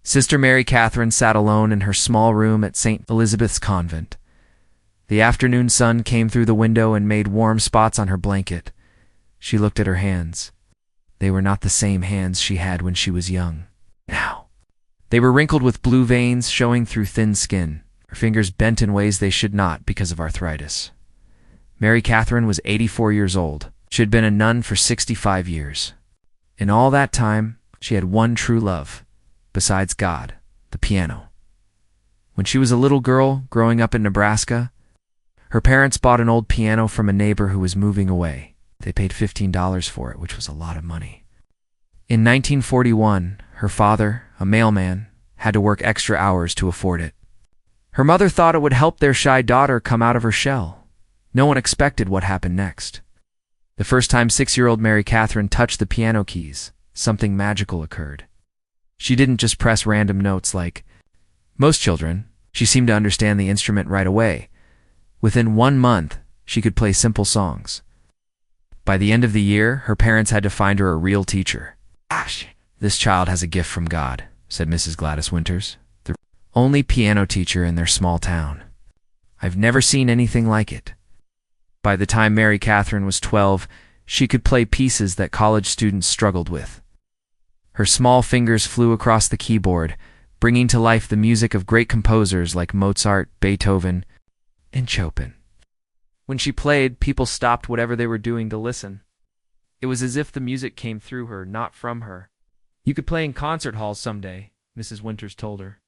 Sister Mary Catherine sat alone in her small room at St. Elizabeth's Convent. The afternoon sun came through the window and made warm spots on her blanket. She looked at her hands. They were not the same hands she had when she was young. Now, they were wrinkled with blue veins showing through thin skin, her fingers bent in ways they should not because of arthritis. Mary Catherine was 84 years old. She had been a nun for 65 years. In all that time, she had one true love, besides God, the piano. When she was a little girl growing up in Nebraska, her parents bought an old piano from a neighbor who was moving away. They paid $15 for it, which was a lot of money. In 1941, her father, a mailman, had to work extra hours to afford it. Her mother thought it would help their shy daughter come out of her shell. No one expected what happened next. The first time 6-year-old Mary Catherine touched the piano keys, something magical occurred. She didn't just press random notes like most children. She seemed to understand the instrument right away. Within 1 month, she could play simple songs. By the end of the year, her parents had to find her a real teacher. "This child has a gift from God," said Mrs. Gladys Winters, the only piano teacher in their small town. "I've never seen anything like it." By the time Mary Catherine was 12, she could play pieces that college students struggled with. Her small fingers flew across the keyboard, bringing to life the music of great composers like Mozart, Beethoven, and Chopin. When she played, people stopped whatever they were doing to listen. It was as if the music came through her, not from her. "You could play in concert halls someday," Mrs. Winters told her.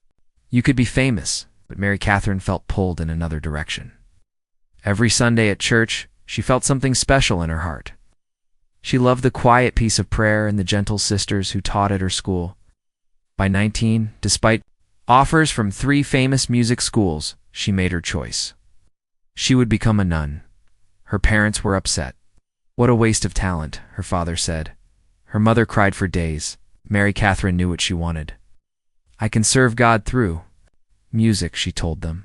You could be famous, but Mary Catherine felt pulled in another direction. Every Sunday at church, she felt something special in her heart. She loved the quiet peace of prayer and the gentle sisters who taught at her school. By 19, despite offers from 3 famous music schools, she made her choice. She would become a nun. Her parents were upset. "What a waste of talent," her father said. Her mother cried for days. Mary Catherine knew what she wanted. "I can serve God through music," she told them.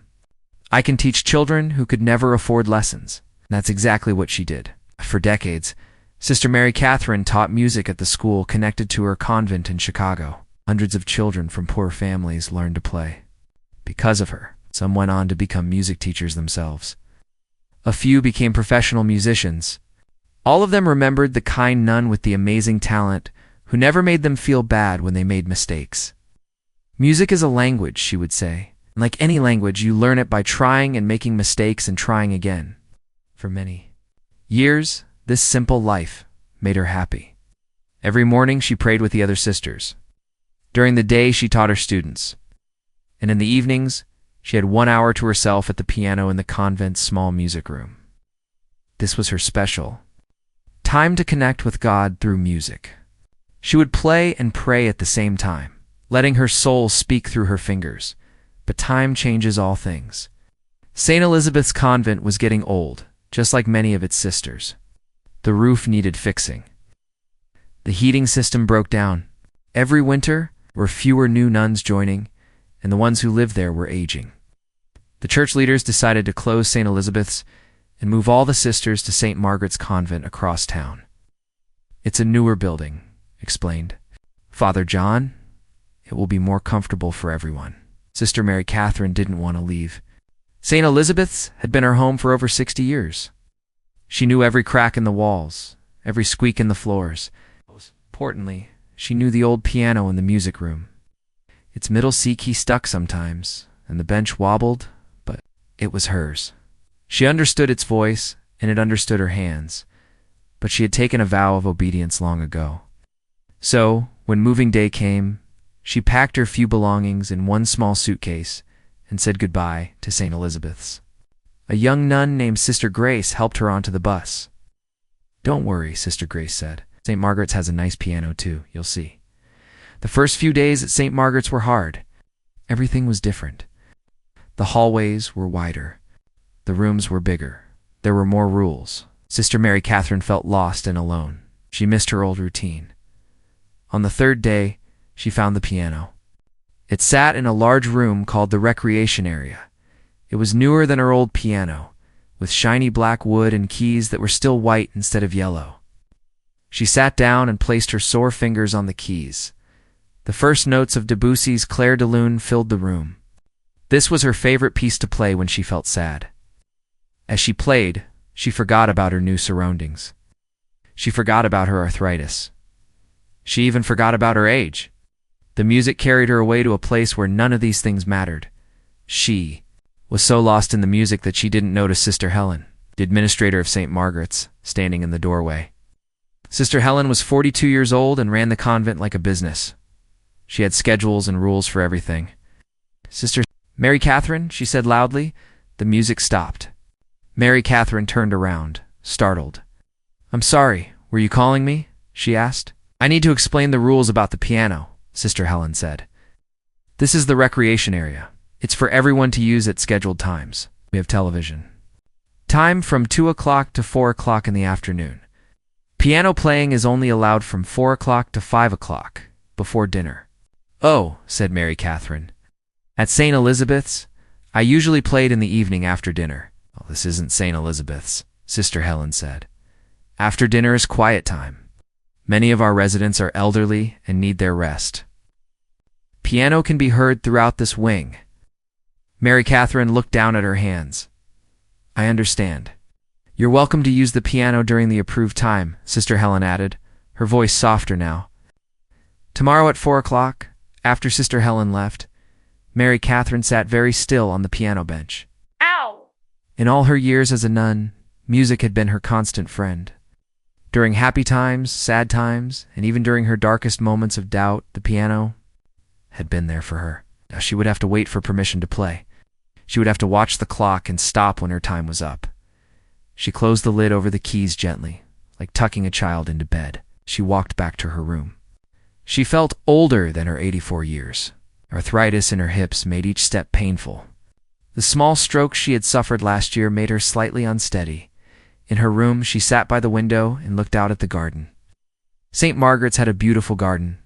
"I can teach children who could never afford lessons." And that's exactly what she did. For decades, Sister Mary Catherine taught music at the school connected to her convent in Chicago. Hundreds of children from poor families learned to play. Because of her, some went on to become music teachers themselves. A few became professional musicians. All of them remembered the kind nun with the amazing talent who never made them feel bad when they made mistakes. "Music is a language," she would say. And like any language, you learn it by trying and making mistakes and trying again. For many years, this simple life made her happy. Every morning, she prayed with the other sisters. During the day, she taught her students. And in the evenings, she had 1 hour to herself at the piano in the convent's small music room. This was her special time to connect with God through music. She would play and pray at the same time, letting her soul speak through her fingers. But time changes all things. St. Elizabeth's Convent was getting old, just like many of its sisters. The roof needed fixing. The heating system broke down. Every winter, there were fewer new nuns joining, and the ones who lived there were aging. The church leaders decided to close St. Elizabeth's and move all the sisters to St. Margaret's Convent across town. "It's a newer building," explained Father John. "It will be more comfortable for everyone." Sister Mary Catherine didn't want to leave. St. Elizabeth's had been her home for over 60 years. She knew every crack in the walls, every squeak in the floors. Most importantly, she knew the old piano in the music room. Its middle C key stuck sometimes, and the bench wobbled, but it was hers. She understood its voice, and it understood her hands, but she had taken a vow of obedience long ago. So, when moving day came, she packed her few belongings in one small suitcase and said goodbye to St. Elizabeth's. A young nun named Sister Grace helped her onto the bus. "Don't worry," Sister Grace said. "St. Margaret's has a nice piano too, you'll see." The first few days at St. Margaret's were hard. Everything was different. The hallways were wider. The rooms were bigger. There were more rules. Sister Mary Catherine felt lost and alone. She missed her old routine. On the 3rd day, she found the piano. It sat in a large room called the recreation area. It was newer than her old piano, with shiny black wood and keys that were still white instead of yellow. She sat down and placed her sore fingers on the keys. The first notes of Debussy's Clair de Lune filled the room. This was her favorite piece to play when she felt sad. As she played, she forgot about her new surroundings. She forgot about her arthritis. She even forgot about her age. The music carried her away to a place where none of these things mattered. She was so lost in the music that she didn't notice Sister Helen, the administrator of St. Margaret's, standing in the doorway. Sister Helen was 42 years old and ran the convent like a business. She had schedules and rules for everything. "Sister Mary Catherine," she said loudly. The music stopped. Mary Catherine turned around, startled. "I'm sorry, were you calling me?" she asked. "I need to explain the rules about the piano," Sister Helen said. "This is the recreation area. It's for everyone to use at scheduled times. We have television. Time from 2 o'clock to 4 o'clock in the afternoon. Piano playing is only allowed from 4 o'clock to 5 o'clock, before dinner." "Oh," said Mary Catherine. "At St. Elizabeth's, I usually played in the evening after dinner." "Oh, this isn't St. Elizabeth's," Sister Helen said. "After dinner is quiet time. Many of our residents are elderly and need their rest. Piano can be heard throughout this wing." Mary Catherine looked down at her hands. "I understand. You're welcome to use the piano during the approved time," Sister Helen added, her voice softer now. Tomorrow at 4 o'clock, after Sister Helen left, Mary Catherine sat very still on the piano bench. Ow! In all her years as a nun, music had been her constant friend. During happy times, sad times, and even during her darkest moments of doubt, the piano had been there for her. Now she would have to wait for permission to play. She would have to watch the clock and stop when her time was up. She closed the lid over the keys gently, like tucking a child into bed. She walked back to her room. She felt older than her 84 years. Arthritis in her hips made each step painful. The small strokes she had suffered last year made her slightly unsteady. In her room, she sat by the window and looked out at the garden. St. Margaret's had a beautiful garden,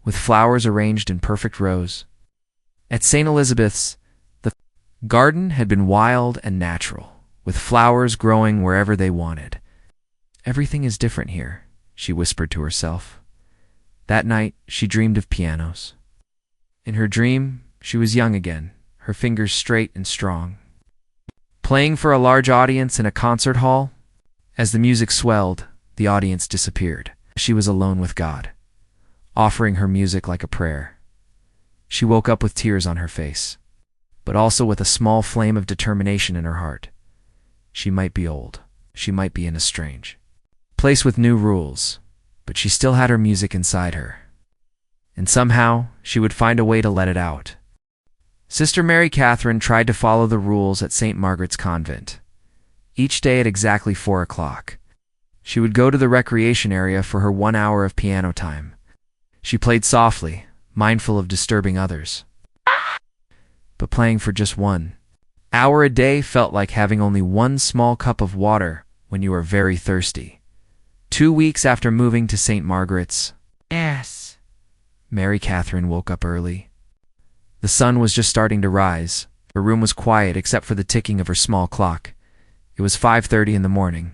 with flowers arranged in perfect rows. At St. Elizabeth's, the garden had been wild and natural, with flowers growing wherever they wanted. "Everything is different here," she whispered to herself. That night, she dreamed of pianos. In her dream, she was young again, her fingers straight and strong. Playing for a large audience in a concert hall, as the music swelled, the audience disappeared. She was alone with God, offering her music like a prayer. She woke up with tears on her face, but also with a small flame of determination in her heart. She might be old. She might be in a strange place with new rules, but she still had her music inside her. And somehow, she would find a way to let it out. Sister Mary Catherine tried to follow the rules at St. Margaret's Convent. Each day at exactly 4 o'clock, she would go to the recreation area for her 1 hour of piano time. She played softly, mindful of disturbing others. But playing for just 1 hour a day felt like having only 1 small cup of water when you were very thirsty. 2 weeks after moving to St. Margaret's, Yes. Mary Catherine woke up early. The sun was just starting to rise. Her room was quiet except for the ticking of her small clock. It was 5:30 in the morning.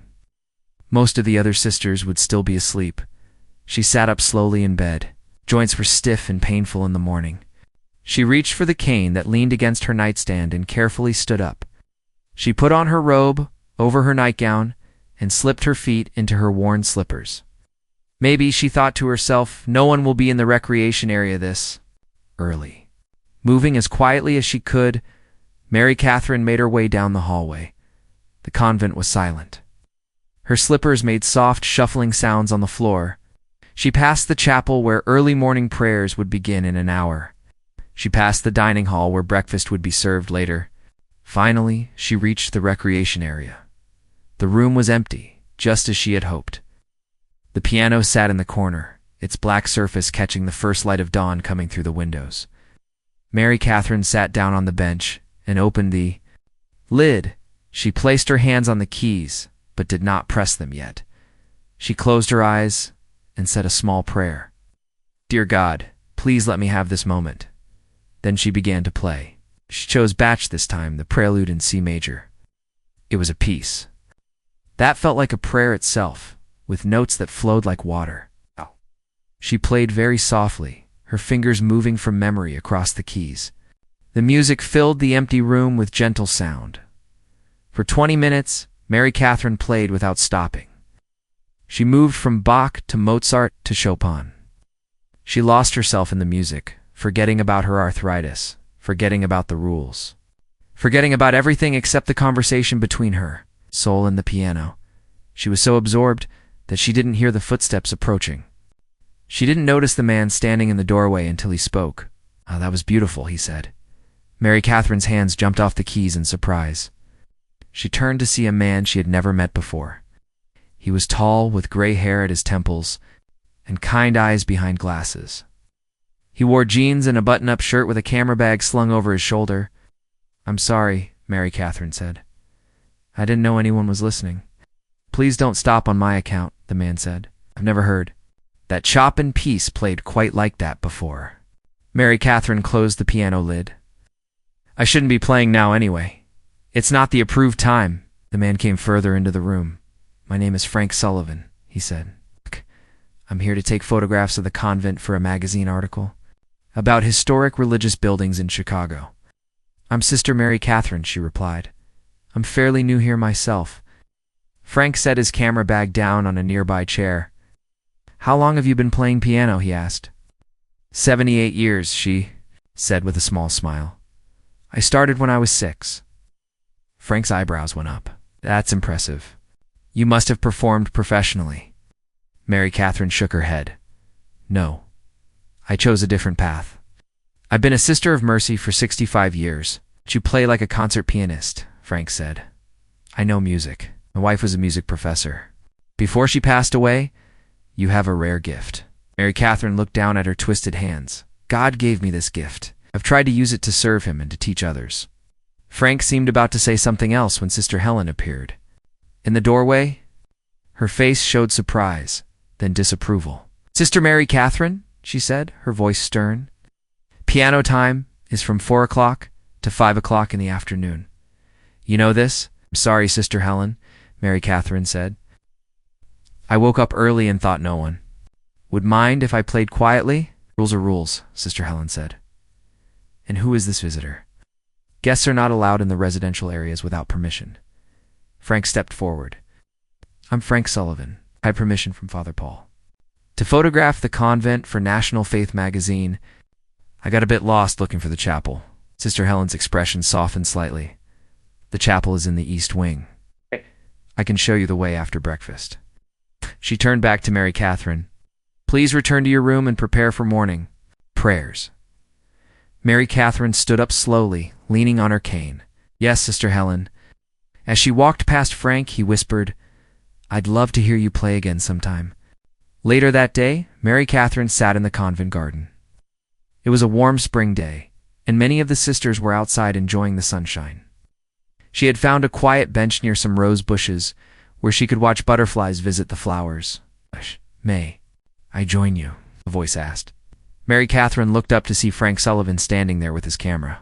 Most of the other sisters would still be asleep. She sat up slowly in bed. Joints were stiff and painful in the morning. She reached for the cane that leaned against her nightstand and carefully stood up. She put on her robe over her nightgown and slipped her feet into her worn slippers. Maybe, she thought to herself, no one will be in the recreation area this early. Moving as quietly as she could, Mary Catherine made her way down the hallway. The convent was silent. Her slippers made soft, shuffling sounds on the floor. She passed the chapel where early morning prayers would begin in an hour. She passed the dining hall where breakfast would be served later. Finally, she reached the recreation area. The room was empty, just as she had hoped. The piano sat in the corner, its black surface catching the first light of dawn coming through the windows. Mary Catherine sat down on the bench and opened the lid. She placed her hands on the keys, but did not press them yet. She closed her eyes and said a small prayer. "Dear God, please let me have this moment." Then she began to play. She chose Bach this time, the prelude in C major. It was a piece that felt like a prayer itself, with notes that flowed like water. She played very softly, her fingers moving from memory across the keys. The music filled the empty room with gentle sound. For 20 minutes, Mary Catherine played without stopping. She moved from Bach to Mozart to Chopin. She lost herself in the music, forgetting about her arthritis, forgetting about the rules, forgetting about everything except the conversation between her, soul, and the piano. She was so absorbed that she didn't hear the footsteps approaching. She didn't notice the man standing in the doorway until he spoke. "Oh, that was beautiful," he said. Mary Catherine's hands jumped off the keys in surprise. She turned to see a man she had never met before. He was tall, with gray hair at his temples, and kind eyes behind glasses. He wore jeans and a button-up shirt with a camera bag slung over his shoulder. "I'm sorry," Mary Catherine said. "I didn't know anyone was listening." "Please don't stop on my account," the man said. "I've never heard that Chopin piece played quite like that before." Mary Catherine closed the piano lid. "I shouldn't be playing now anyway. It's not the approved time." The man came further into the room. "My name is Frank Sullivan," he said. "I'm here to take photographs of the convent for a magazine article about historic religious buildings in Chicago." "I'm Sister Mary Catherine," she replied. "I'm fairly new here myself." Frank set his camera bag down on a nearby chair. "How long have you been playing piano?" he asked. 78 years, she said with a small smile. "I started when I was 6. Frank's eyebrows went up. "That's impressive. You must have performed professionally." Mary Catherine shook her head. "No. I chose a different path. I've been a Sister of Mercy for 65 years. But you play like a concert pianist," Frank said. "I know music. My wife was a music professor. Before she passed away, you have a rare gift." Mary Catherine looked down at her twisted hands. "God gave me this gift. I've tried to use it to serve him and to teach others." Frank seemed about to say something else when Sister Helen appeared. In the doorway, her face showed surprise, then disapproval. "Sister Mary Catherine," she said, her voice stern. "Piano time is from 4 o'clock to 5 o'clock in the afternoon. You know this?" "I'm sorry, Sister Helen," Mary Catherine said. "I woke up early and thought no one would mind if I played quietly." "Rules are rules," Sister Helen said. "And who is this visitor?" "Guests are not allowed in the residential areas without permission." Frank stepped forward. "I'm Frank Sullivan. I had permission from Father Paul to photograph the convent for National Faith magazine. I got a bit lost looking for the chapel." Sister Helen's expression softened slightly. "The chapel is in the east wing. I can show you the way after breakfast." She turned back to Mary Catherine. "Please return to your room and prepare for morning prayers." Mary Catherine stood up slowly, leaning on her cane. "Yes, Sister Helen." As she walked past Frank, he whispered, "I'd love to hear you play again sometime." Later that day, Mary Catherine sat in the convent garden. It was a warm spring day, and many of the sisters were outside enjoying the sunshine. She had found a quiet bench near some rose bushes where she could watch butterflies visit the flowers. "May I join you?" a voice asked. Mary Catherine looked up to see Frank Sullivan standing there with his camera.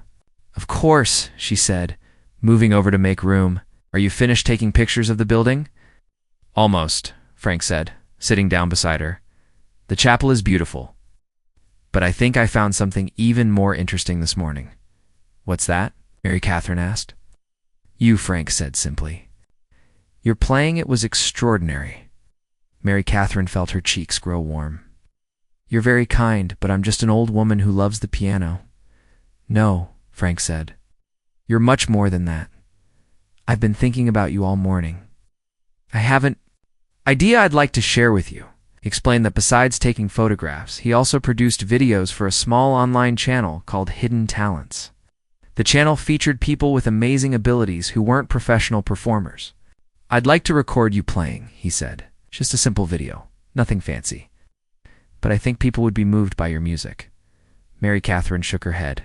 "Of course," she said, moving over to make room. "Are you finished taking pictures of the building?" "Almost," Frank said, sitting down beside her. "The chapel is beautiful, but I think I found something even more interesting this morning." "What's that?" Mary Catherine asked. "You," Frank said simply. "Your playing it was extraordinary." Mary Catherine felt her cheeks grow warm. "You're very kind, but I'm just an old woman who loves the piano." "No," Frank said. "You're much more than that. I've been thinking about you all morning. I have an idea I'd like to share with you." He explained that besides taking photographs, he also produced videos for a small online channel called Hidden Talents. The channel featured people with amazing abilities who weren't professional performers. "I'd like to record you playing," he said. "Just a simple video, nothing fancy. But I think people would be moved by your music." Mary Catherine shook her head.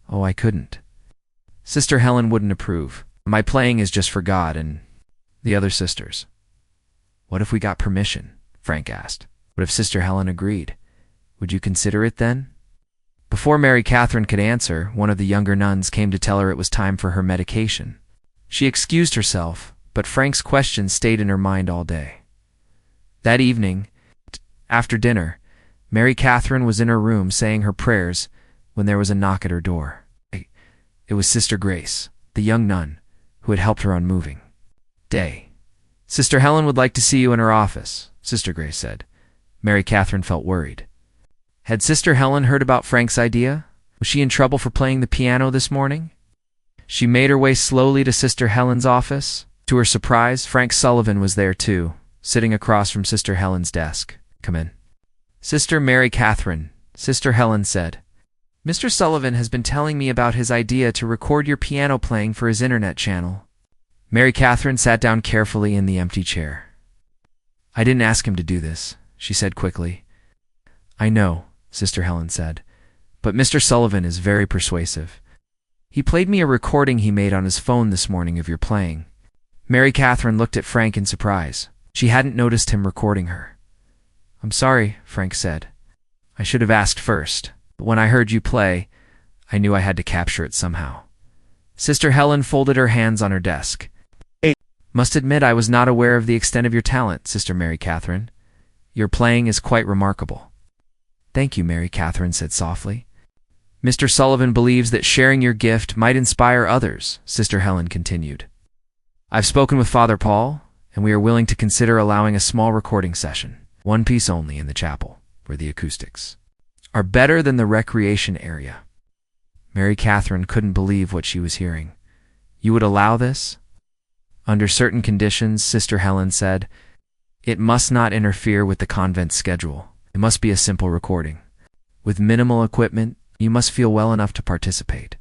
"Oh, I couldn't. Sister Helen wouldn't approve. My playing is just for God and the other sisters." "What if we got permission?" Frank asked. "What if Sister Helen agreed? Would you consider it then?" Before Mary Catherine could answer, one of the younger nuns came to tell her it was time for her medication. She excused herself, but Frank's question stayed in her mind all day. That evening, after dinner, Mary Catherine was in her room saying her prayers when there was a knock at her door. It was Sister Grace, the young nun, who had helped her on moving day. "Sister Helen would like to see you in her office," Sister Grace said. Mary Catherine felt worried. Had Sister Helen heard about Frank's idea? Was she in trouble for playing the piano this morning? She made her way slowly to Sister Helen's office. To her surprise, Frank Sullivan was there too, sitting across from Sister Helen's desk. "Come in." "Sister Mary Catherine," Sister Helen said. "Mr. Sullivan has been telling me about his idea to record your piano playing for his internet channel." Mary Catherine sat down carefully in the empty chair. "I didn't ask him to do this," she said quickly. "I know," Sister Helen said, "but Mr. Sullivan is very persuasive. He played me a recording he made on his phone this morning of your playing." Mary Catherine looked at Frank in surprise. She hadn't noticed him recording her. "I'm sorry," Frank said. "I should have asked first, but when I heard you play, I knew I had to capture it somehow." Sister Helen folded her hands on her desk. "Must admit I was not aware of the extent of your talent, Sister Mary Catherine. Your playing is quite remarkable." "Thank you," Mary Catherine said softly. "Mr. Sullivan believes that sharing your gift might inspire others," Sister Helen continued. "I've spoken with Father Paul, and we are willing to consider allowing a small recording session, one piece only in the chapel, where the acoustics are better than the recreation area." Mary Catherine couldn't believe what she was hearing. "You would allow this?" "Under certain conditions," Sister Helen said. "It must not interfere with the convent's schedule. It must be a simple recording. With minimal equipment, you must feel well enough to participate."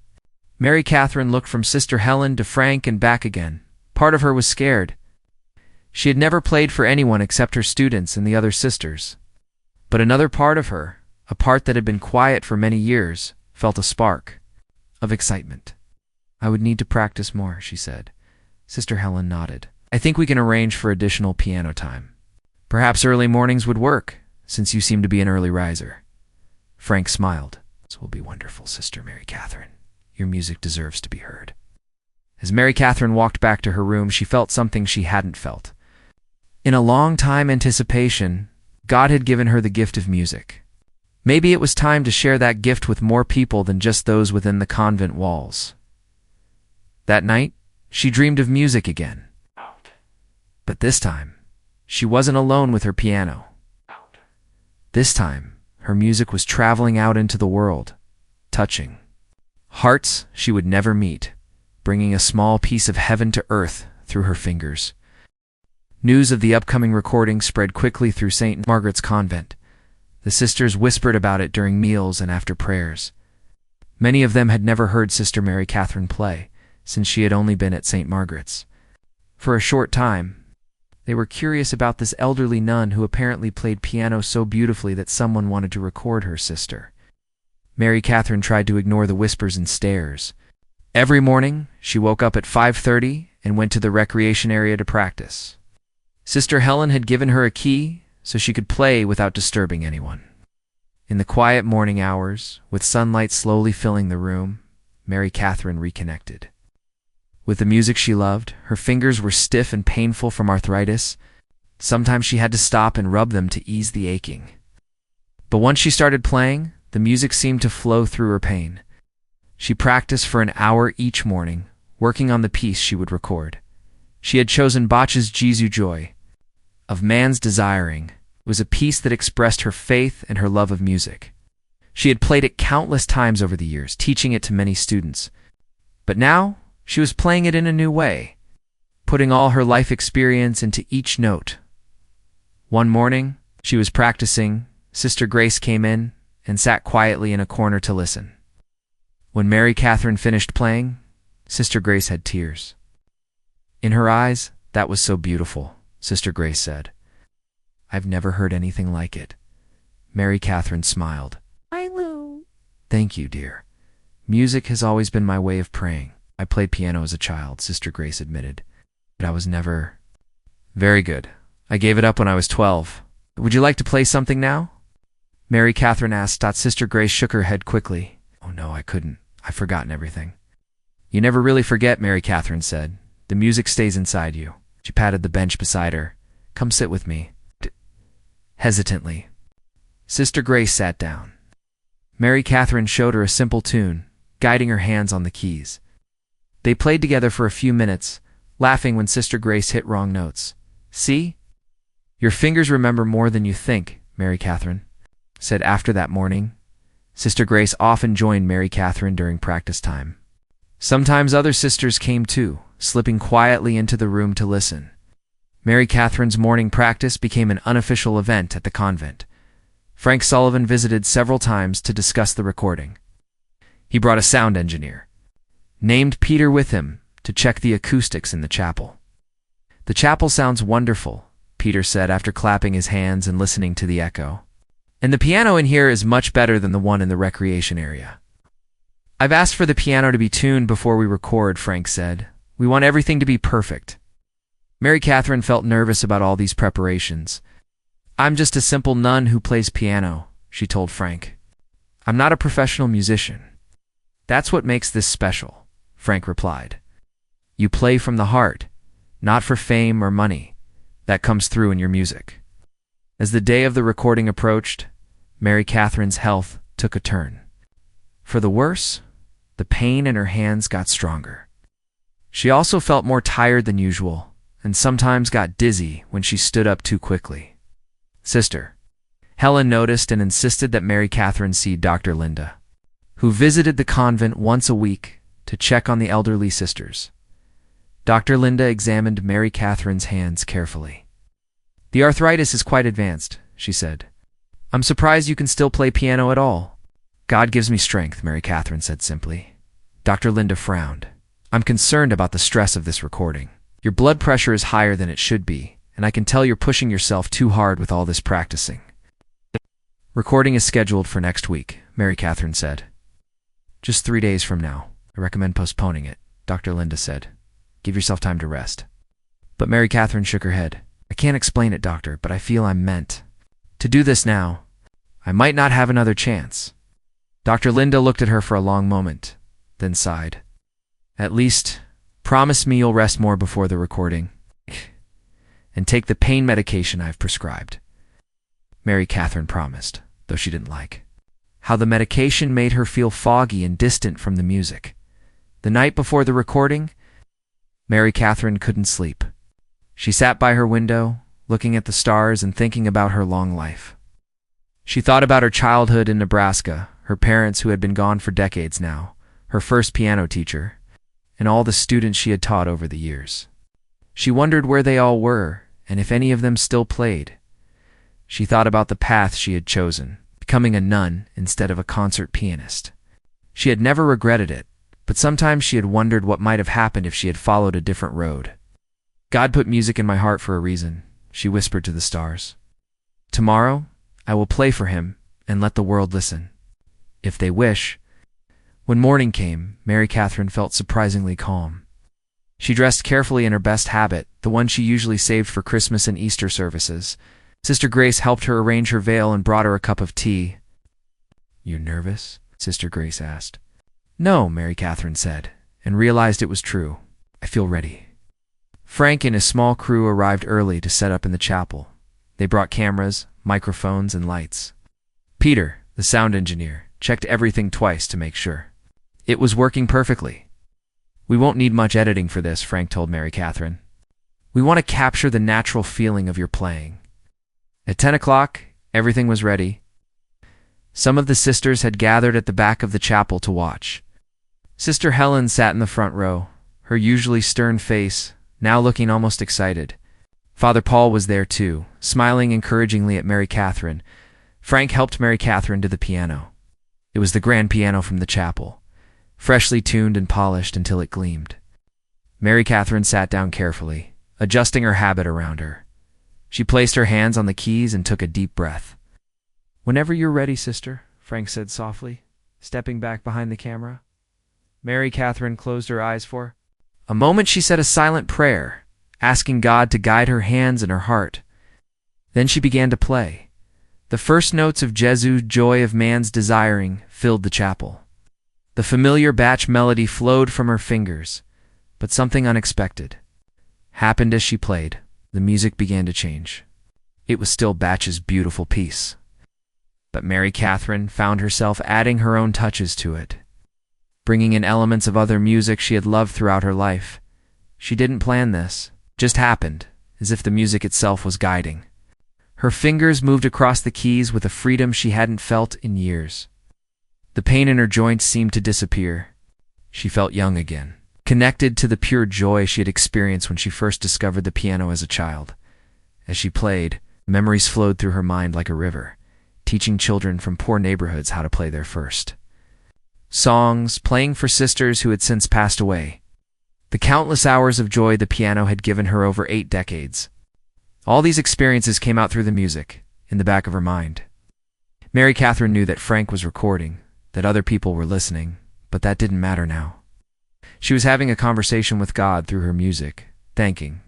Mary Catherine looked from Sister Helen to Frank and back again. Part of her was scared. She had never played for anyone except her students and the other sisters. But another part of her, a part that had been quiet for many years, felt a spark of excitement. "I would need to practice more," she said. Sister Helen nodded. "I think we can arrange for additional piano time. Perhaps early mornings would work, since you seem to be an early riser." Frank smiled. "This will be wonderful, Sister Mary Catherine. Your music deserves to be heard." As Mary Catherine walked back to her room, she felt something she hadn't felt. In a long-time anticipation, God had given her the gift of music. Maybe it was time to share that gift with more people than just those within the convent walls. That night, she dreamed of music again. But this time, she wasn't alone with her piano. This time, her music was traveling out into the world, touching hearts she would never meet, bringing a small piece of heaven to earth through her fingers. News of the upcoming recording spread quickly through St. Margaret's Convent. The sisters whispered about it during meals and after prayers. Many of them had never heard Sister Mary Catherine play, since she had only been at St. Margaret's for a short time. They were curious about this elderly nun who apparently played piano so beautifully that someone wanted to record her sister. Mary Catherine tried to ignore the whispers and stares. Every morning, she woke up at 5:30 and went to the recreation area to practice. Sister Helen had given her a key so she could play without disturbing anyone. In the quiet morning hours, with sunlight slowly filling the room, Mary Catherine reconnected with the music she loved. Her fingers were stiff and painful from arthritis. Sometimes she had to stop and rub them to ease the aching. But once she started playing, the music seemed to flow through her pain. She practiced for an hour each morning, working on the piece she would record. She had chosen Bach's Jesu Joy. Of Man's Desiring was a piece that expressed her faith and her love of music. She had played it countless times over the years, teaching it to many students. But now, she was playing it in a new way, putting all her life experience into each note. One morning, she was practicing. Sister Grace came in and sat quietly in a corner to listen. When Mary Catherine finished playing, Sister Grace had tears in her eyes. "That was so beautiful," Sister Grace said. "I've never heard anything like it." Mary Catherine smiled. "I know." "Thank you, dear. Music has always been my way of praying. I played piano as a child," Sister Grace admitted, "but I was never—" "Very good. I gave it up when I was 12. Would you like to play something now?" Mary Catherine asked. Sister Grace shook her head quickly. "Oh no, I couldn't. I've forgotten everything." "You never really forget," Mary Catherine said. "The music stays inside you." She patted the bench beside her. "Come sit with me." Hesitantly, Sister Grace sat down. Mary Catherine showed her a simple tune, guiding her hands on the keys. They played together for a few minutes, laughing when Sister Grace hit wrong notes. "See? Your fingers remember more than you think," Mary Catherine said after that morning. Sister Grace often joined Mary Catherine during practice time. Sometimes other sisters came too, slipping quietly into the room to listen. Mary Catherine's morning practice became an unofficial event at the convent. Frank Sullivan visited several times to discuss the recording. He brought a sound engineer, named Peter, with him to check the acoustics in the chapel. "The chapel sounds wonderful," Peter said after clapping his hands and listening to the echo. "And the piano in here is much better than the one in the recreation area." "I've asked for the piano to be tuned before we record," Frank said. "We want everything to be perfect." Mary Catherine felt nervous about all these preparations. "I'm just a simple nun who plays piano," she told Frank. "I'm not a professional musician." "That's what makes this special," Frank replied. "You play from the heart, not for fame or money. That comes through in your music." As the day of the recording approached, Mary Catherine's health took a turn. For the worse, the pain in her hands got stronger. She also felt more tired than usual, and sometimes got dizzy when she stood up too quickly. Sister Helen noticed and insisted that Mary Catherine see Dr. Linda, who visited the convent once a week to check on the elderly sisters. Dr. Linda examined Mary Catherine's hands carefully. "The arthritis is quite advanced," she said. "I'm surprised you can still play piano at all." "God gives me strength," Mary Catherine said simply. Dr. Linda frowned. "I'm concerned about the stress of this recording. Your blood pressure is higher than it should be, and I can tell you're pushing yourself too hard with all this practicing." "Recording is scheduled for next week," Mary Catherine said. "Just 3 days from now. I recommend postponing it," Dr. Linda said. "Give yourself time to rest." But Mary Catherine shook her head. "I can't explain it, doctor, but I feel I'm meant to do this now. I might not have another chance." Dr. Linda looked at her for a long moment, then sighed. "At least, promise me you'll rest more before the recording, and take the pain medication I've prescribed." Mary Catherine promised, though she didn't like how the medication made her feel foggy and distant from the music. The night before the recording, Mary Catherine couldn't sleep. She sat by her window, looking at the stars and thinking about her long life. She thought about her childhood in Nebraska, her parents who had been gone for decades now, her first piano teacher, and all the students she had taught over the years. She wondered where they all were, and if any of them still played. She thought about the path she had chosen, becoming a nun instead of a concert pianist. She had never regretted it, but sometimes she had wondered what might have happened if she had followed a different road. "God put music in my heart for a reason," she whispered to the stars. "Tomorrow, I will play for him and let the world listen, if they wish." When morning came, Mary Catherine felt surprisingly calm. She dressed carefully in her best habit, the one she usually saved for Christmas and Easter services. Sister Grace helped her arrange her veil and brought her a cup of tea. "You nervous?" Sister Grace asked. "No," Mary Catherine said, and realized it was true. "I feel ready." Frank and his small crew arrived early to set up in the chapel. They brought cameras, microphones, and lights. Peter, the sound engineer, checked everything twice to make sure it was working perfectly. "We won't need much editing for this," Frank told Mary Catherine. "We want to capture the natural feeling of your playing." At 10 o'clock, everything was ready. Some of the sisters had gathered at the back of the chapel to watch. Sister Helen sat in the front row, her usually stern face now looking almost excited. Father Paul was there too, smiling encouragingly at Mary Catherine. Frank helped Mary Catherine to the piano. It was the grand piano from the chapel, freshly tuned and polished until it gleamed. Mary Catherine sat down carefully, adjusting her habit around her. She placed her hands on the keys and took a deep breath. "Whenever you're ready, sister," Frank said softly, stepping back behind the camera. Mary Catherine closed her eyes for a moment. She said a silent prayer, asking God to guide her hands and her heart. Then she began to play. The first notes of Jesu's Joy of Man's Desiring filled the chapel. The familiar Bach melody flowed from her fingers, but something unexpected happened as she played. The music began to change. It was still Bach's beautiful piece, but Mary Catherine found herself adding her own touches to it, bringing in elements of other music she had loved throughout her life. She didn't plan this, it just happened, as if the music itself was guiding. Her fingers moved across the keys with a freedom she hadn't felt in years. The pain in her joints seemed to disappear. She felt young again, connected to the pure joy she had experienced when she first discovered the piano as a child. As she played, memories flowed through her mind like a river, teaching children from poor neighborhoods how to play their first songs, playing for sisters who had since passed away. The countless hours of joy the piano had given her over 8 decades. All these experiences came out through the music, in the back of her mind. Mary Catherine knew that Frank was recording, that other people were listening, but that didn't matter now. She was having a conversation with God through her music, thanking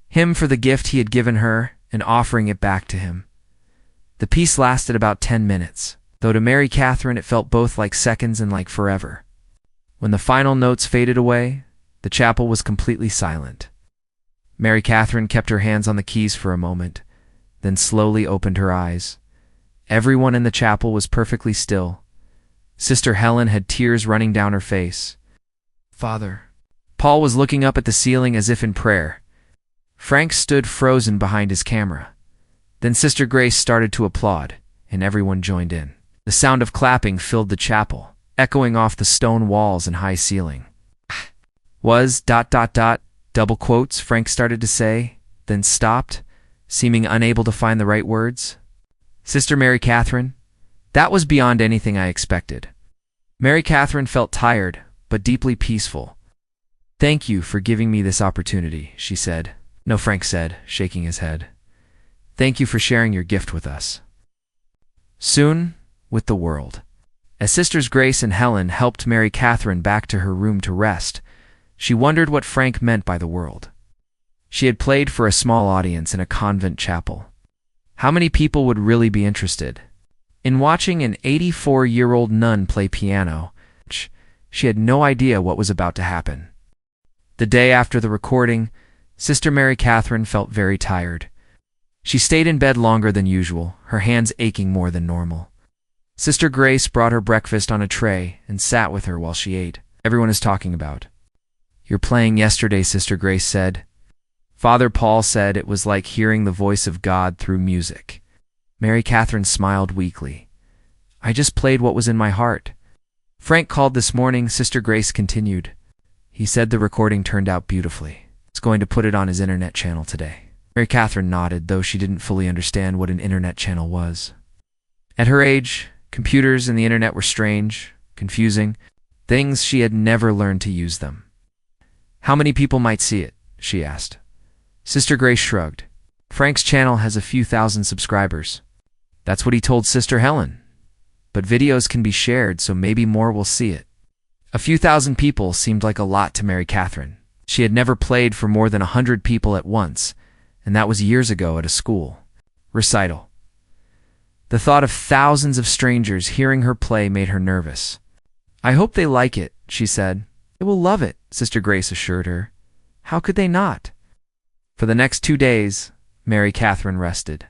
Him for the gift He had given her and offering it back to Him. The piece lasted about 10 minutes, though to Mary Catherine it felt both like seconds and like forever. When the final notes faded away, the chapel was completely silent. Mary Catherine kept her hands on the keys for a moment, then slowly opened her eyes. Everyone in the chapel was perfectly still. Sister Helen had tears running down her face. Father. Paul was looking up at the ceiling as if in prayer. Frank stood frozen behind his camera. Then Sister Grace started to applaud, and everyone joined in. The sound of clapping filled the chapel, echoing off the stone walls and high ceiling. Double quotes, Frank started to say, then stopped, seeming unable to find the right words. Sister Mary Catherine, that was beyond anything I expected. Mary Catherine felt tired, but deeply peaceful. Thank you for giving me this opportunity, she said. No, Frank said, shaking his head. Thank you for sharing your gift with us. Soon, with the world. As Sisters Grace and Helen helped Mary Catherine back to her room to rest, she wondered what Frank meant by the world. She had played for a small audience in a convent chapel. How many people would really be interested in watching an 84-year-old nun play piano? She had no idea what was about to happen. The day after the recording, Sister Mary Catherine felt very tired. She stayed in bed longer than usual, her hands aching more than normal. Sister Grace brought her breakfast on a tray and sat with her while she ate. Everyone is talking about your playing yesterday, Sister Grace said. Father Paul said it was like hearing the voice of God through music. Mary Catherine smiled weakly. I just played what was in my heart. Frank called this morning, Sister Grace continued. He said the recording turned out beautifully. He's going to put it on his internet channel today. Mary Catherine nodded, though she didn't fully understand what an internet channel was. At her age, computers and the internet were strange, confusing, things she had never learned to use them. How many people might see it? She asked. Sister Grace shrugged. Frank's channel has a few thousand subscribers. That's what he told Sister Helen. But videos can be shared, so maybe more will see it. A few thousand people seemed like a lot to Mary Catherine. She had never played for more than 100 people at once, and that was years ago at a school recital. The thought of thousands of strangers hearing her play made her nervous. I hope they like it, she said. They will love it, Sister Grace assured her. How could they not? For the next 2 days, Mary Catherine rested.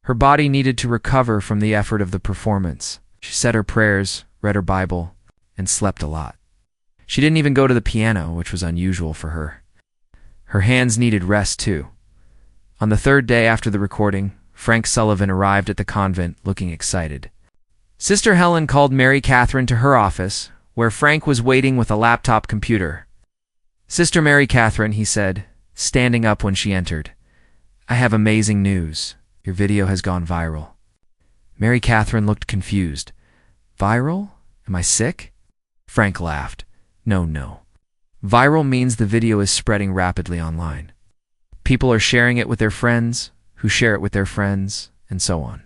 Her body needed to recover from the effort of the performance. She said her prayers, read her Bible, and slept a lot. She didn't even go to the piano, which was unusual for her. Her hands needed rest, too. On the 3rd day after the recording, Frank Sullivan arrived at the convent looking excited. Sister Helen called Mary Catherine to her office, where Frank was waiting with a laptop computer. Sister Mary Catherine, he said, standing up when she entered. I have amazing news. Your video has gone viral. Mary Catherine looked confused. Viral? Am I sick? Frank laughed. No. Viral means the video is spreading rapidly online. People are sharing it with their friends, who share it with their friends, and so on.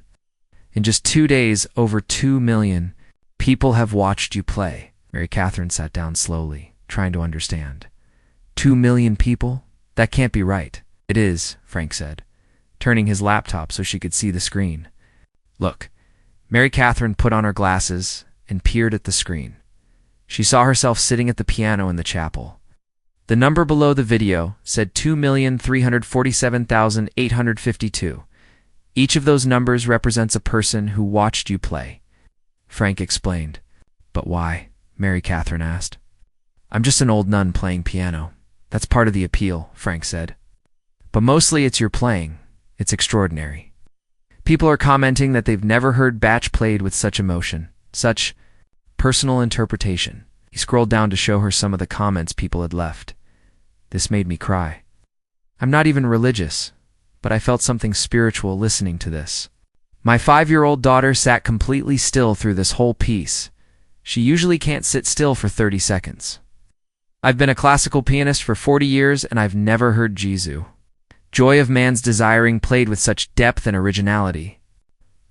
In just 2 days, over 2 million people have watched you play. Mary Catherine sat down slowly, trying to understand. 2 million people? That can't be right. It is, Frank said, turning his laptop so she could see the screen. Look. Mary Catherine put on her glasses and peered at the screen. She saw herself sitting at the piano in the chapel. The number below the video said 2,347,852. Each of those numbers represents a person who watched you play. Frank explained. But why? Mary Catherine asked. I'm just an old nun playing piano. That's part of the appeal, Frank said. But mostly it's your playing. It's extraordinary. People are commenting that they've never heard Bach played with such emotion, such personal interpretation. He scrolled down to show her some of the comments people had left. This made me cry. I'm not even religious, but I felt something spiritual listening to this. My 5-year-old daughter sat completely still through this whole piece. She usually can't sit still for 30 seconds. I've been a classical pianist for 40 years and I've never heard Jesu. Joy of Man's Desiring played with such depth and originality.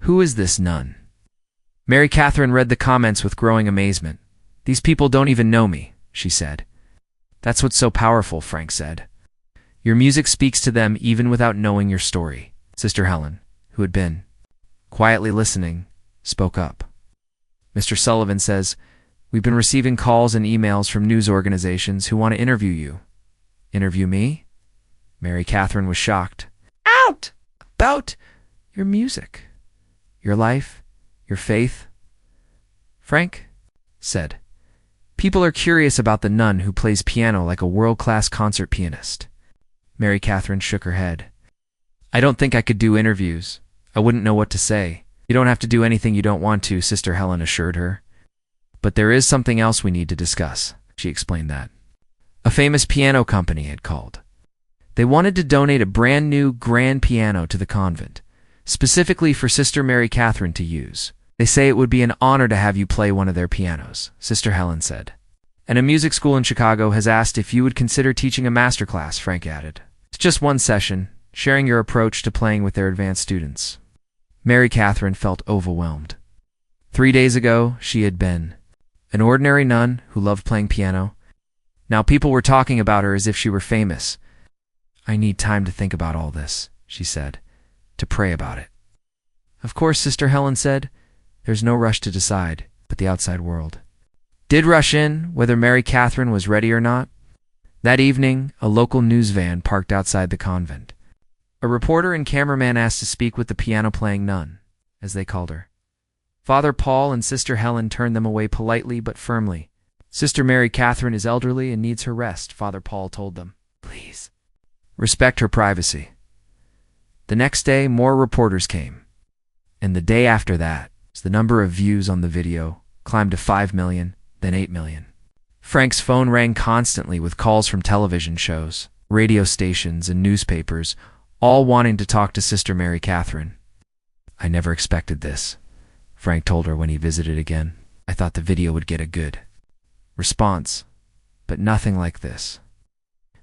Who is this nun? Mary Catherine read the comments with growing amazement. These people don't even know me, she said. That's what's so powerful, Frank said. Your music speaks to them even without knowing your story. Sister Helen, who had been quietly listening, spoke up. Mr. Sullivan says, we've been receiving calls and emails from news organizations who want to interview you. Interview me? Mary Catherine was shocked. Out! About your music, your life, your faith. Frank said, people are curious about the nun who plays piano like a world-class concert pianist. Mary Catherine shook her head. I don't think I could do interviews. I wouldn't know what to say. You don't have to do anything you don't want to, Sister Helen assured her. But there is something else we need to discuss, she explained that. A famous piano company had called. They wanted to donate a brand new grand piano to the convent, specifically for Sister Mary Catherine to use. They say it would be an honor to have you play one of their pianos, Sister Helen said. And a music school in Chicago has asked if you would consider teaching a masterclass, Frank added. It's just one session, sharing your approach to playing with their advanced students. Mary Catherine felt overwhelmed. 3 days ago, she had been an ordinary nun who loved playing piano. Now people were talking about her as if she were famous. I need time to think about all this, she said, to pray about it. Of course, Sister Helen said, there's no rush to decide, but the outside world did rush in, whether Mary Catherine was ready or not. That evening, a local news van parked outside the convent. A reporter and cameraman asked to speak with the piano-playing nun, as they called her. Father Paul and Sister Helen turned them away politely but firmly. Sister Mary Catherine is elderly and needs her rest, Father Paul told them. Please respect her privacy. The next day, more reporters came. And the day after that, the number of views on the video climbed to 5 million, then 8 million. Frank's phone rang constantly with calls from television shows, radio stations, and newspapers, all wanting to talk to Sister Mary Catherine. I never expected this, Frank told her when he visited again. I thought the video would get a good response, but nothing like this.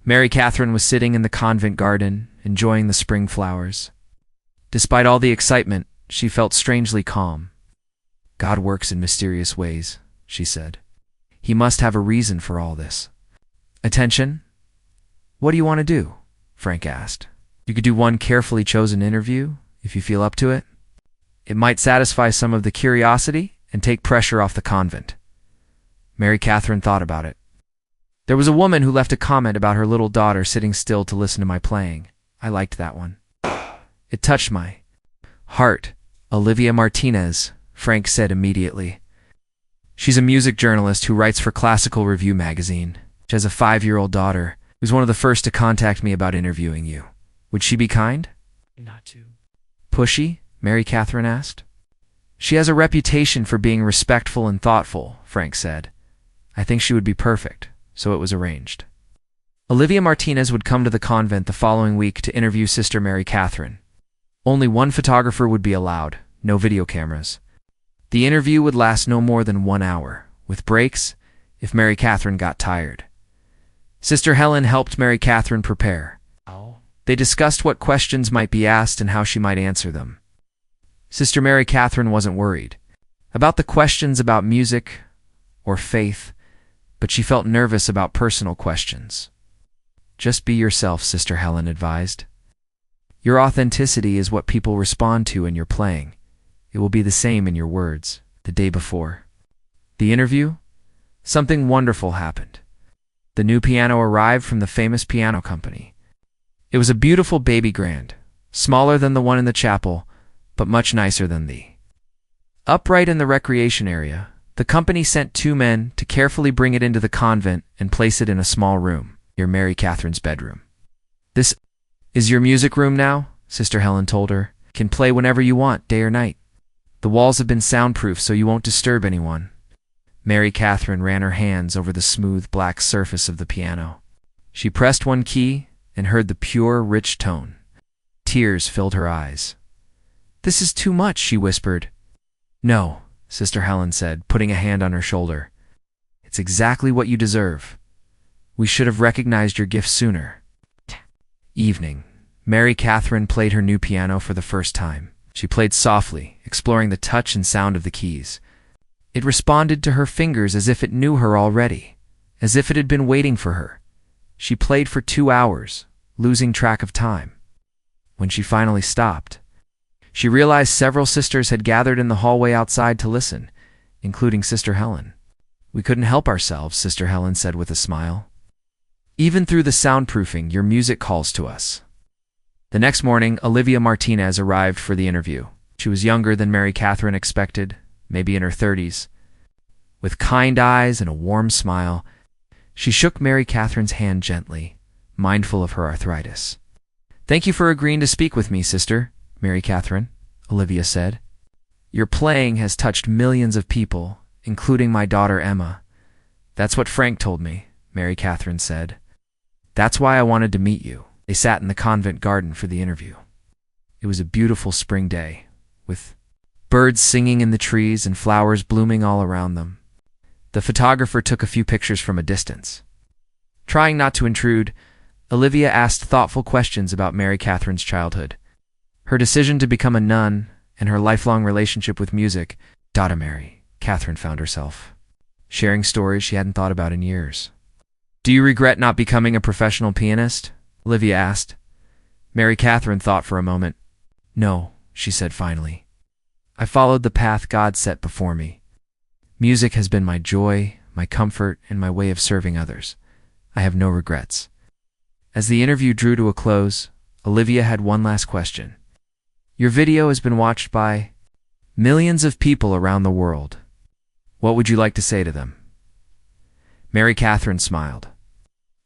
Mary Catherine was sitting in the convent garden, enjoying the spring flowers. Despite all the excitement, she felt strangely calm. God works in mysterious ways, she said. He must have a reason for all this. Attention? What do you want to do? Frank asked. You could do one carefully chosen interview, if you feel up to it. It might satisfy some of the curiosity and take pressure off the convent. Mary Catherine thought about it. There was a woman who left a comment about her little daughter sitting still to listen to my playing. I liked that one. It touched my heart. Olivia Martinez, Frank said immediately. She's a music journalist who writes for Classical Review magazine. She has a 5-year-old daughter who's one of the first to contact me about interviewing you. Would she be kind? Not too pushy? Mary Catherine asked. She has a reputation for being respectful and thoughtful, Frank said. I think she would be perfect, so it was arranged. Olivia Martinez would come to the convent the following week to interview Sister Mary Catherine. Only one photographer would be allowed, no video cameras. The interview would last no more than 1 hour, with breaks if Mary Catherine got tired. Sister Helen helped Mary Catherine prepare. They discussed what questions might be asked and how she might answer them. Sister Mary Catherine wasn't worried about the questions about music or faith, but she felt nervous about personal questions. Just be yourself, Sister Helen advised. Your authenticity is what people respond to in your playing. It will be the same in your words. The day before the interview, something wonderful happened. The new piano arrived from the famous piano company. It was a beautiful baby grand, smaller than the one in the chapel, but much nicer than the upright in the recreation area. The company sent 2 men to carefully bring it into the convent and place it in a small room, near Mary Catherine's bedroom. "This is your music room now," Sister Helen told her. "Can play whenever you want, day or night. The walls have been soundproof so you won't disturb anyone." Mary Catherine ran her hands over the smooth black surface of the piano. She pressed one key and heard the pure, rich tone. Tears filled her eyes. "This is too much," she whispered. "No," Sister Helen said, putting a hand on her shoulder. "It's exactly what you deserve. We should have recognized your gift sooner." Evening. Mary Catherine played her new piano for the first time. She played softly, exploring the touch and sound of the keys. It responded to her fingers as if it knew her already, as if it had been waiting for her. She played for 2 hours, losing track of time. When she finally stopped, she realized several sisters had gathered in the hallway outside to listen, including Sister Helen. "We couldn't help ourselves," Sister Helen said with a smile. "Even through the soundproofing, your music calls to us." The next morning, Olivia Martinez arrived for the interview. She was younger than Mary Catherine expected, maybe in her 30s. With kind eyes and a warm smile, she shook Mary Catherine's hand gently, mindful of her arthritis. "Thank you for agreeing to speak with me, Sister Mary Catherine," Olivia said. "Your playing has touched millions of people, including my daughter Emma." "That's what Frank told me," Mary Catherine said. "That's why I wanted to meet you." They sat in the convent garden for the interview. It was a beautiful spring day, with birds singing in the trees and flowers blooming all around them. The photographer took a few pictures from a distance. Trying not to intrude, Olivia asked thoughtful questions about Mary Catherine's childhood, her decision to become a nun, and her lifelong relationship with music. Mary Catherine found herself sharing stories she hadn't thought about in years. "Do you regret not becoming a professional pianist?" Olivia asked. Mary Catherine thought for a moment. "No," she said finally. "I followed the path God set before me. Music has been my joy, my comfort, and my way of serving others. I have no regrets." As the interview drew to a close, Olivia had one last question. "Your video has been watched by millions of people around the world. What would you like to say to them?" Mary Catherine smiled.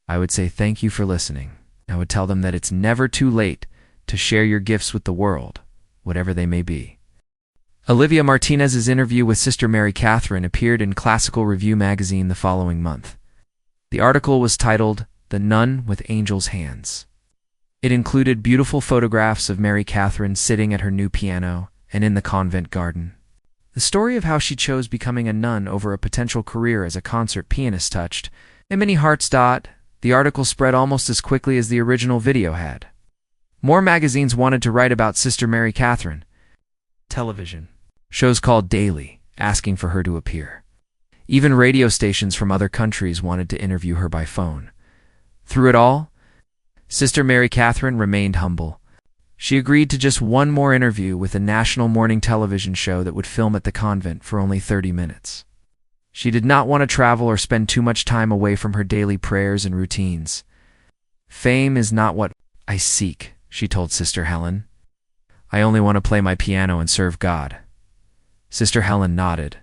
"I would say thank you for listening. I would tell them that it's never too late to share your gifts with the world, whatever they may be." Olivia Martinez's interview with Sister Mary Catherine appeared in Classical Review magazine the following month. The article was titled, "The Nun with Angel's Hands." It included beautiful photographs of Mary Catherine sitting at her new piano and in the convent garden. The story of how she chose becoming a nun over a potential career as a concert pianist touched, and many hearts. The article spread almost as quickly as the original video had. More magazines wanted to write about Sister Mary Catherine. Television shows called daily, asking for her to appear. Even radio stations from other countries wanted to interview her by phone. Through it all, Sister Mary Catherine remained humble. She agreed to just one more interview with a national morning television show that would film at the convent for only 30 minutes. She did not want to travel or spend too much time away from her daily prayers and routines. "Fame is not what I seek," she told Sister Helen. "I only want to play my piano and serve God." Sister Helen nodded.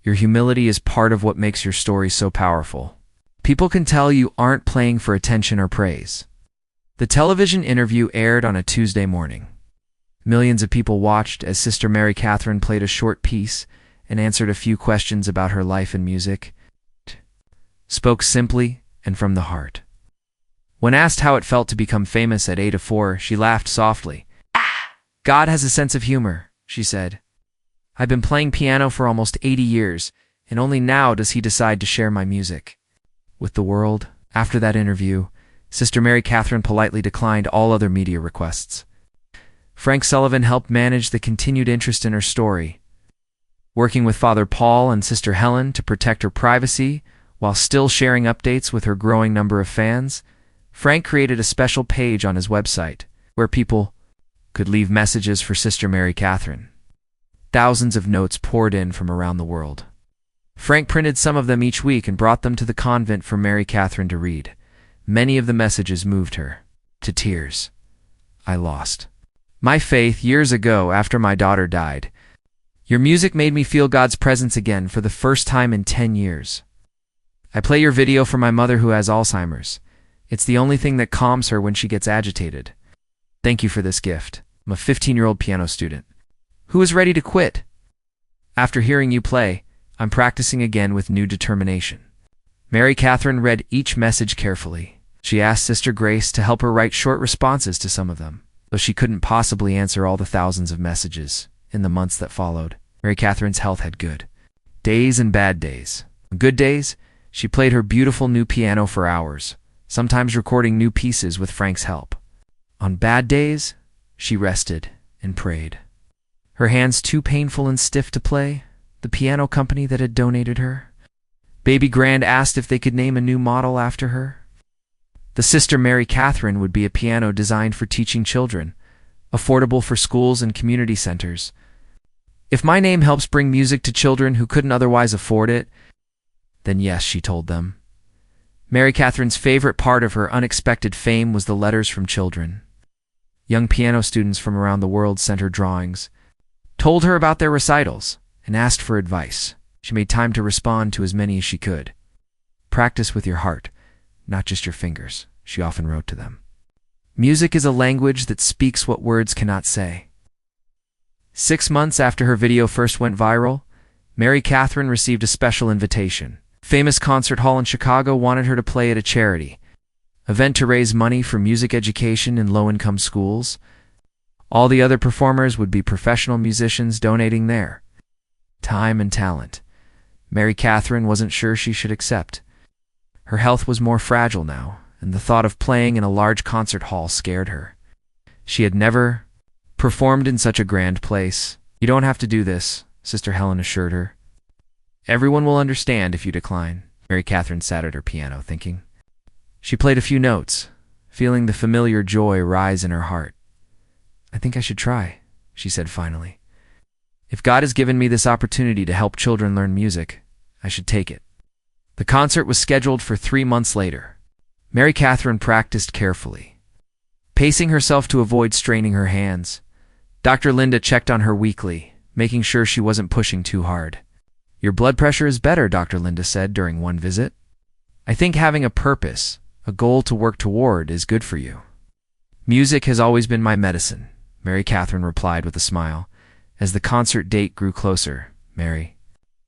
"Your humility is part of what makes your story so powerful. People can tell you aren't playing for attention or praise." The television interview aired on a Tuesday morning. Millions of people watched as Sister Mary Catherine played a short piece and answered a few questions about her life and music. Spoke simply and from the heart. When asked how it felt to become famous at 8 or 4, she laughed softly. "God has a sense of humor," she said. "I've been playing piano for almost 80 years, and only now does he decide to share my music with the world." After that interview, Sister Mary Catherine politely declined all other media requests. Frank Sullivan helped manage the continued interest in her story, working with Father Paul and Sister Helen to protect her privacy while still sharing updates with her growing number of fans. Frank created a special page on his website where people could leave messages for Sister Mary Catherine. Thousands of notes poured in from around the world. Frank printed some of them each week and brought them to the convent for Mary Catherine to read. Many of the messages moved her to tears. I lost my faith years ago after my daughter died. Your music made me feel God's presence again for the first time in 10 years. I play your video for my mother who has Alzheimer's. It's the only thing that calms her when she gets agitated. Thank you for this gift. I'm a 15-year-old piano student who is ready to quit. After hearing you play, I'm practicing again with new determination. Mary Catherine read each message carefully. She asked Sister Grace to help her write short responses to some of them, though she couldn't possibly answer all the thousands of messages. In the months that followed, Mary Catherine's health had good days and bad days. On good days, she played her beautiful new piano for hours, sometimes recording new pieces with Frank's help. On bad days, she rested and prayed. Her hands too painful and stiff to play, the piano company that had donated her. Baby Grand asked if they could name a new model after her. The Sister Mary Catherine would be a piano designed for teaching children, affordable for schools and community centers. If my name helps bring music to children who couldn't otherwise afford it, then yes, she told them. Mary Catherine's favorite part of her unexpected fame was the letters from children. Young piano students from around the world sent her drawings, told her about their recitals, and asked for advice. She made time to respond to as many as she could. Practice with your heart, not just your fingers, she often wrote to them. Music is a language that speaks what words cannot say. 6 months after her video first went viral, Mary Catherine received a special invitation. A famous concert hall in Chicago wanted her to play at a charity event to raise money for music education in low-income schools. All the other performers would be professional musicians donating their time and talent. Mary Catherine wasn't sure she should accept. Her health was more fragile now, and the thought of playing in a large concert hall scared her. She had never performed in such a grand place. You don't have to do this, Sister Helen assured her. Everyone will understand if you decline. Mary Catherine sat at her piano, thinking. She played a few notes, feeling the familiar joy rise in her heart. I think I should try, she said finally. If God has given me this opportunity to help children learn music, I should take it. The concert was scheduled for 3 months later. Mary Catherine practiced carefully, pacing herself to avoid straining her hands. Dr. Linda checked on her weekly, making sure she wasn't pushing too hard. Your blood pressure is better, Dr. Linda said during one visit. I think having a purpose, a goal to work toward, is good for you. Music has always been my medicine, Mary Catherine replied with a smile. As the concert date grew closer, Mary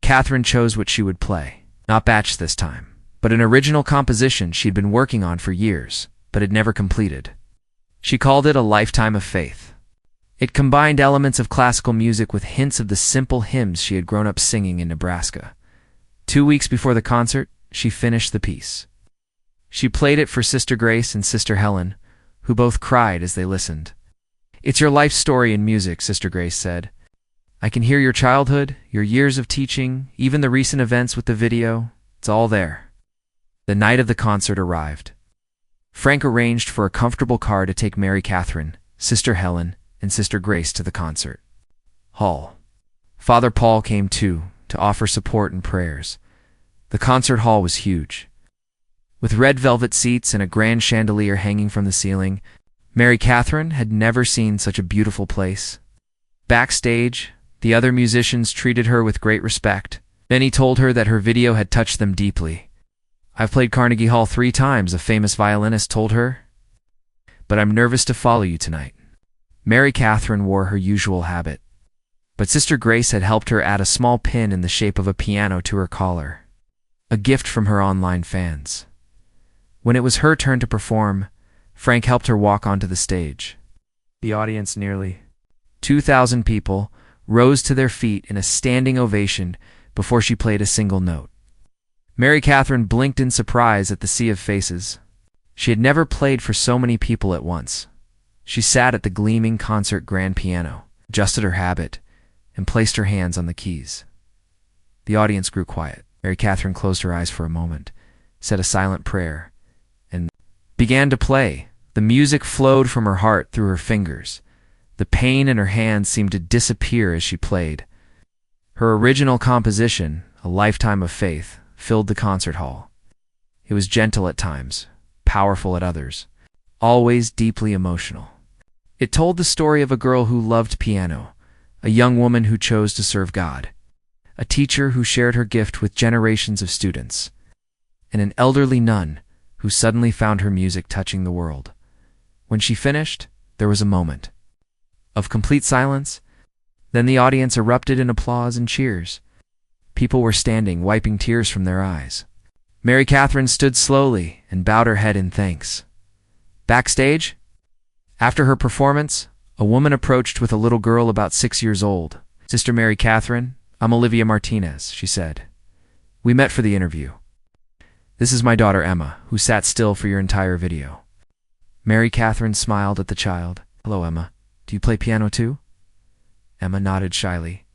Catherine chose what she would play. Not Bach this time, but an original composition she'd been working on for years, but had never completed. She called it A Lifetime of Faith. It combined elements of classical music with hints of the simple hymns she had grown up singing in Nebraska. 2 weeks before the concert, she finished the piece. She played it for Sister Grace and Sister Helen, who both cried as they listened. It's your life story in music, Sister Grace said. I can hear your childhood, your years of teaching, even the recent events with the video. It's all there. The night of the concert arrived. Frank arranged for a comfortable car to take Mary Catherine, Sister Helen, and Sister Grace to the concert hall. Father Paul came too, to offer support and prayers. The concert hall was huge. With red velvet seats and a grand chandelier hanging from the ceiling, Mary Catherine had never seen such a beautiful place. Backstage, the other musicians treated her with great respect. Many told her that her video had touched them deeply. I've played Carnegie Hall 3 times, a famous violinist told her. But I'm nervous to follow you tonight. Mary Catherine wore her usual habit, but Sister Grace had helped her add a small pin in the shape of a piano to her collar, a gift from her online fans. When it was her turn to perform, Frank helped her walk onto the stage. The audience, nearly 2,000 people, rose to their feet in a standing ovation before she played a single note. Mary Catherine blinked in surprise at the sea of faces. She had never played for so many people at once. She sat at the gleaming concert grand piano, adjusted her habit, and placed her hands on the keys. The audience grew quiet. Mary Catherine closed her eyes for a moment, said a silent prayer, and began to play. The music flowed from her heart through her fingers. The pain in her hands seemed to disappear as she played. Her original composition, A Lifetime of Faith, filled the concert hall. It was gentle at times, powerful at others, always deeply emotional. It told the story of a girl who loved piano, a young woman who chose to serve God, a teacher who shared her gift with generations of students, and an elderly nun who suddenly found her music touching the world. When she finished, there was a moment of complete silence. Then the audience erupted in applause and cheers. People were standing, wiping tears from their eyes. Mary Catherine stood slowly and bowed her head in thanks. Backstage, after her performance, a woman approached with a little girl about 6 years old. "Sister Mary Catherine, I'm Olivia Martinez," she said. "We met for the interview. This is my daughter Emma, who sat still for your entire video." Mary Catherine smiled at the child. "Hello, Emma. Do you play piano too?" Emma nodded shyly.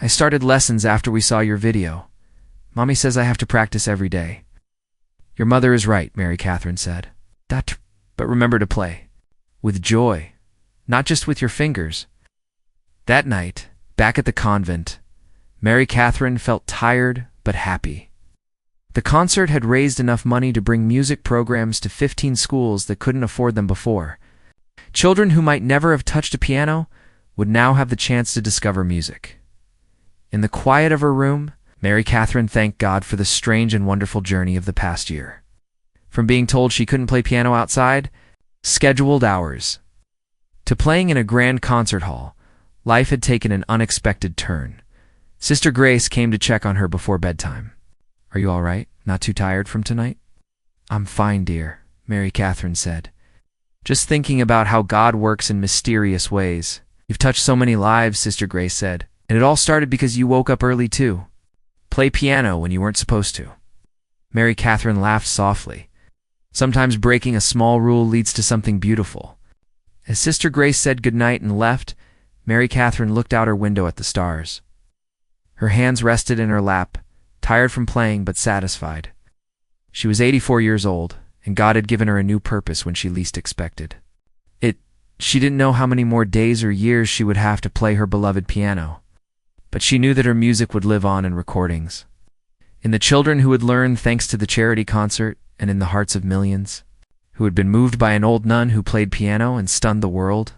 "I started lessons after we saw your video. Mommy says I have to practice every day." "Your mother is right," Mary Catherine said. "But remember to play with joy, not just with your fingers." That night, back at the convent, Mary Catherine felt tired but happy. The concert had raised enough money to bring music programs to 15 schools that couldn't afford them before. Children who might never have touched a piano would now have the chance to discover music. In the quiet of her room, Mary Catherine thanked God for the strange and wonderful journey of the past year. From being told she couldn't play piano outside, scheduled hours, to playing in a grand concert hall, life had taken an unexpected turn. Sister Grace came to check on her before bedtime. "Are you all right? Not too tired from tonight?" "I'm fine, dear," Mary Catherine said. "Just thinking about how God works in mysterious ways." "You've touched so many lives," Sister Grace said. "And it all started because you woke up early too. Play piano when you weren't supposed to." Mary Catherine laughed softly. Sometimes breaking a small rule leads to something beautiful. As Sister Grace said goodnight and left, Mary Catherine looked out her window at the stars. Her hands rested in her lap, tired from playing but satisfied. She was 84 years old, and God had given her a new purpose when she least expected. She didn't know how many more days or years she would have to play her beloved piano, but she knew that her music would live on in recordings, in the children who would learn thanks to the charity concert, and in the hearts of millions who had been moved by an old nun who played piano and stunned the world.